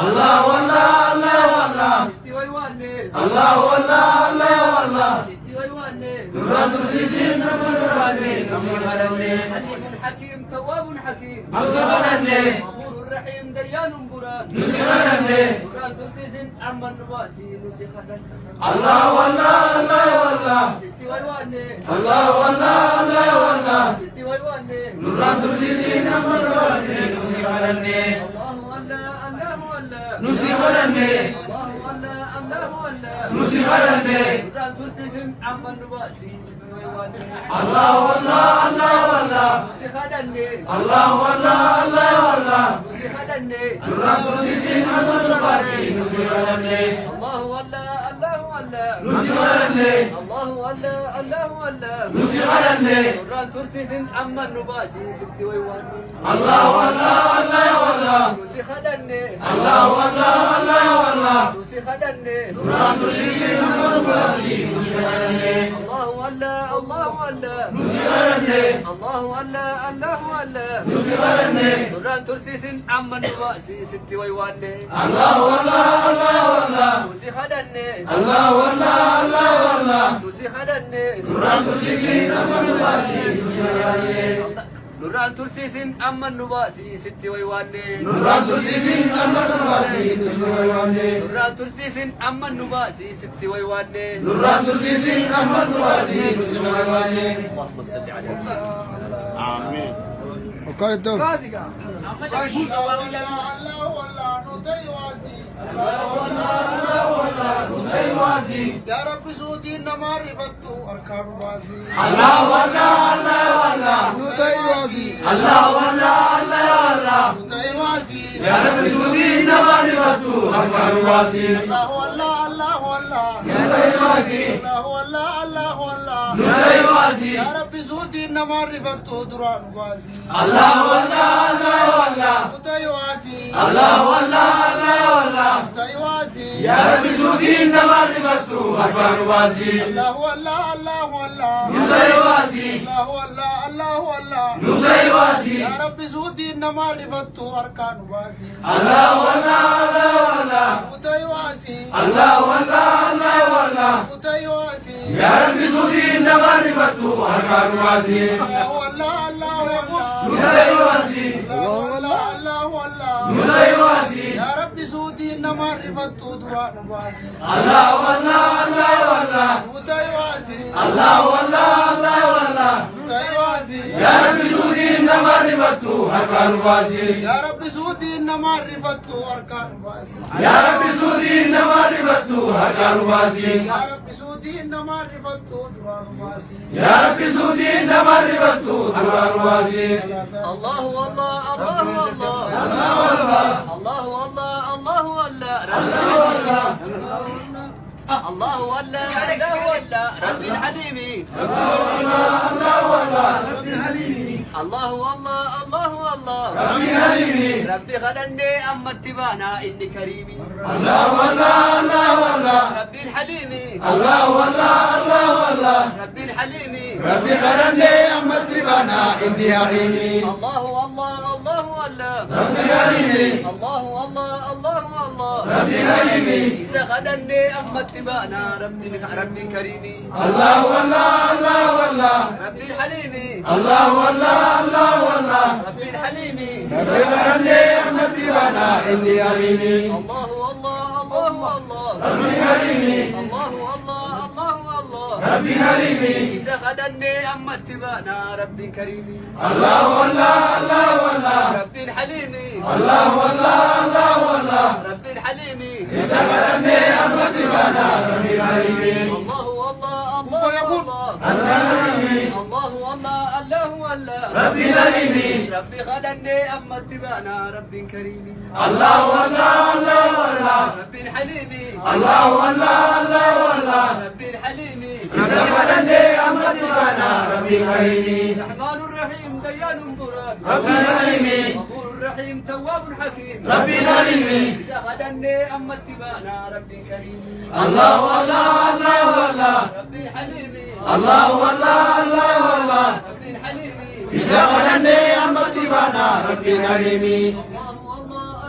الله والله الله والله الله والله الله والله نوران ترسيسين نمر راسين حليم حكيم تواب حكيم نصرنا غفور رحيم ديان بران نصرنا نوران ترسيسين عمن راسي نسخنا الله والله الله والله ستي والواني الله والله الله والله ستي والواني نوران ترسيسين نمر راسين نصرنا الله والله الله والله نصرنا الله والله الله والله نصرنا نوران ترسيسين عمن راسي الله والله الله والله نسخنا الله والله الله والله نسخنا نوران ترسيسين نمر راسين نصرنا الله والله الله والله نصرنا الله والله الله والله نصرنا نوران ترسيسين عمن راسي ستي ويواني الله والله الله والله نسخنا الله والله الله والله نسخنا نوران ترسيسين نمر راسين نصرنا الله والله الله والله نصرنا الله والله الله والله نصرنا نوران ترسيسين عمن راسي ستي ويواني الله والله الله والله نسخنا الله والله الله والله نسخنا نوران ترسيسين نمر راسين نصرنا نوران ترسيسين عمن راسي ستي ويواني نوران ترسيسين نمر راسين نصرنا نوران ترسيسين عمن راسي ستي ويواني نوران ترسيسين نمر راسين نصرنا اللهم صل على آمين وقايد يا رب زودي النمار بطو أركان بازي الله والله الله والله نودي وازي الله والله الله والله نودي وازي يا رب سودي نبان بطو أكبر واسي الله والله الله والله نودي واسي الله والله الله والله نودي واسي يا رب زودي النمار بطو دران بازي الله والله الله والله نودي وازي الله والله الله والله نودي وازي يا رب سودي نبان بطو أكبر واسي الله والله الله والله نودي واسي الله والله الله والله نودي واسي يا رب زودي النمار بطو أركان بازي الله والله الله والله نودي وازي الله والله الله والله نودي وازي يا رب سودي نبان بطو أكبر واسي الله والله الله والله نودي واسي الله والله الله والله نودي واسي يا رب سودي النمار بطو دران بازي الله والله الله والله نودي وازي الله والله الله والله نودي وازي يا رب سودي نمر بطو أكبر واسي يا رب سودي النمار بطو أركان بازي يا رب سودي نمر بطو أكبر واسي يا رب سودي النمار بطو دران بازي يا رب سودي نمر بطو أكبر واسي الله والله الله والله الله والله الله والله الله والله الله والله الله والله ربي الحليم الله والله ربي حليمي الله والله الله والله ربي حليمي ربي غدني أما اتبانا إني كريمي الله والله الله والله ربي الحليم الله والله الله والله ربي الحليم ربي غرني أما اتبانا إني حريمي الله والله الله والله ربي حليمي الله والله الله والله ربي حليمي إذا غدني أما اتبانا ربي كريمي الله والله الله والله ربي الحليم الله والله الله والله ربي الحليم ربي غرني أما اتبانا إني حريمي الله والله الله والله ربي حليمي الله والله الله والله ربي حليمي إذا غدني أما اتبانا ربي كريمي الله والله الله والله ربي الحليم الله والله الله والله ربي الحليم إذا غرني أما اتبانا ربي حليمي الله والله الله والله الله حليمي الله والله الله والله ربي حليمي ربي غدني أما اتبانا ربي كريم الله والله الله والله ربي الحليم الله والله الله والله ربي الحليم إذا غرني أما اتبانا ربي حليمي الرحمن الرحيم ديان براد ربي حليمي غفور الرحيم تواب حكيم ربي حليمي إذا غدني أما اتبانا ربي كريم الله والله الله والله ربي الحليم الله والله الله والله ربي الحليم إذا غرني أما اتبانا ربي حليمي الله والله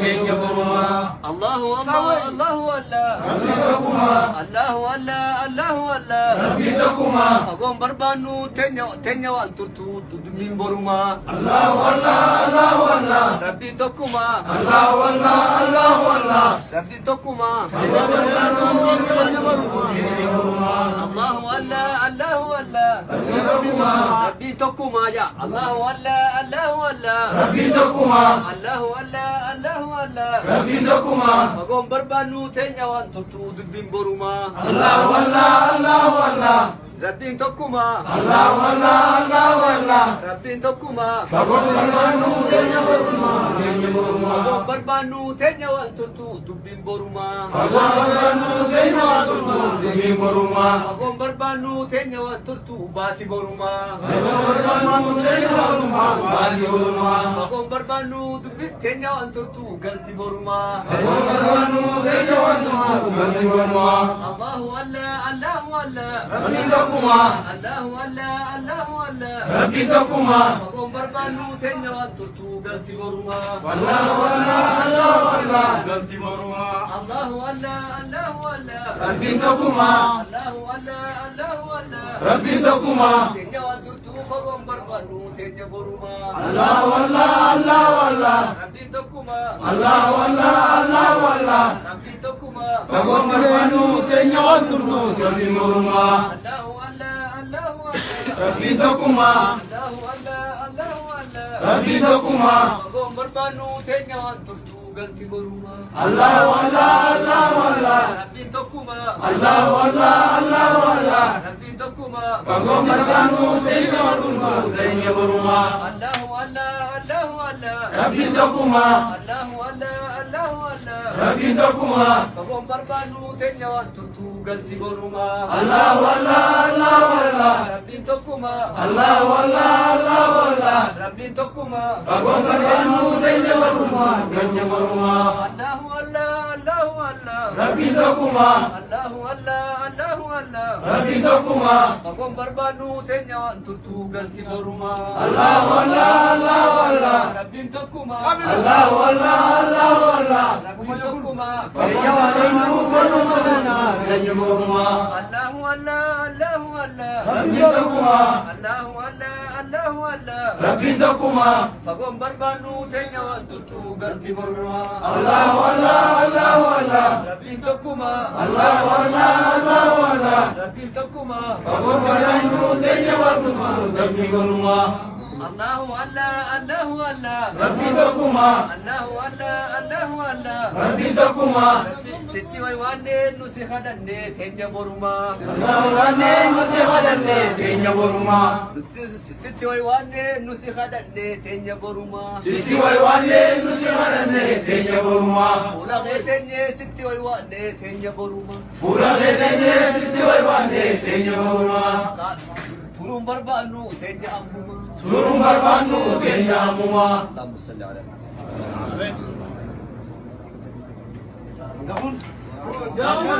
keenya borumaa. Allahu Allah, Allahu Allah. Rabbi tokkumaa. Allahu Allah, Allahu Allah. Rabbi tokkumaa. Fagoon barbaannu teenya waan turtu dubbiin borumaa. Allahu Allah, Allahu Allah. Rabbi tokkumaa. Allahu Allah, Allahu Allah. Rabbi tokkumaa. Fagoon barbaannu keenya borumaa. Allahu Allah, Allahu Allah. Rabbi tokkumaa. Rabbi tokkumaa ya. Allahu Allah, Allahu Allah. Rabbi tokkumaa. Allahu Allah, Allahu Allah. Rabbi tokkumaa. Fagoon barbaannu teenya waan turtu dubbiin borumaa. Allahu Allah, Allahu Allah. Rabbiin tokkumaa. Allahu Allah, Allahu Allah. Rabbiin tokkumaa. Fagoon barbaannu keenya borumaa. Fagoon barbaannu teenya waan turtu dubbiin borumaa. Fagoon barbaannu keenya waan turtu dubbiin borumaa. Fagoon barbaannu teenya waan turtu baati borumaa. Fagoon barbaannu keenya waan turtu baati borumaa. Fagoon barbaannu dubbi teenya waan turtu galti borumaa. Fagoon barbaannu keenya waan turtu galti borumaa. Allahu Allah, Allahu Allah. Rabbiin tokkumaa. Allahu Allah, Allahu Allah. Rabbiin tokkumaa. Fagoon barbaannu teenya waan turtu galti borumaa. Allahu Allah, Allahu Allah. Galti borumaa. Allahu Allah, Allahu Allah. Rabbiin tokkumaa. Allahu Allah, Allahu Allah. Rabbiin tokkumaa. Teenya waan turtu fagoon barbaannu teenya borumaa. Allahu Allah, Allahu Allah. Rabbiin tokkumaa. Allahu Allah, Allahu Allah. Rabbiin tokkumaa. Fagoon barbaannu keenya waan turtu galti borumaa. Allahu Allah, Allahu Allah. Rabbiin tokkumaa. Allahu Allah, Allahu Allah. Rabbiin tokkumaa. Fagoon barbaannu teenya waan turtu galti borumaa. Allahu Allah, Allahu Allah. Rabbiin tokkumaa. Allahu Allah, Allahu Allah. Rabbiin tokkumaa. Fagoon barbaannu keenya waan turtu keenya borumaa. Allahu Allah, Allahu Allah. Rabbiin tokkumaa. Allahu Allah, Allahu Allah. Rabbiin tokkumaa. Fagoon barbaannu teenya waan turtu galti borumaa. Allahu Allah, Allahu Allah. Rabbiin tokkumaa. Allahu Allah, Allahu Allah. Rabbiin tokkumaa. Fagoon barbaannu keenya waan turtu keenya borumaa. Allahu Allah, Allahu Allah. Rabbiin tokkumaa. Allahu Allah, Allahu Allah. Rabbiin tokkumaa. Fagoon barbaannu teenya waan turtu galti borumaa. Allahu Allah, Allahu Allah. Rabbiin tokkumaa. Allahu Allah, Allahu Allah. Rabbiin tokkumaa. Keenya waan turtu keenya borumaa. Allahu Allah, Allahu Allah. Rabbiin tokkumaa. Allahu Allah, Allahu Allah. Rabbiin tokkumaa. Fagoon barbaannu teenya waan turtu galti borumaa. Allahu Allah, Allahu Allah. Rabbiin tokkumaa. Allahu Allah, Allahu Allah. Rabbiin tokkumaa. Fagoon barbaannu keenya waan turtu galti borumaa. Allahu Allah, Allahu Allah. Rabbiin tokkumaa. Allahu Allah, Allahu Allah. Rabbiin tokkumaa. Sitti way waanneen nu si kadhanne teenya borumaa. Allahu wanneen nu si kadhanne keenya borumaa. Sitti way waanneen nu si kadhanne teenya borumaa. Sitti way wanneen nu si kadhanne teenya borumaa. Fuula kee teenye sitti way waannee teenya borumaa. Fuula kee teenye sitti way waannee teenya borumaa. Turuun barbaannu teenya ammumaa. Turuun barbaannu keenya ammumaa. Allahumma salli ala Ya Allah.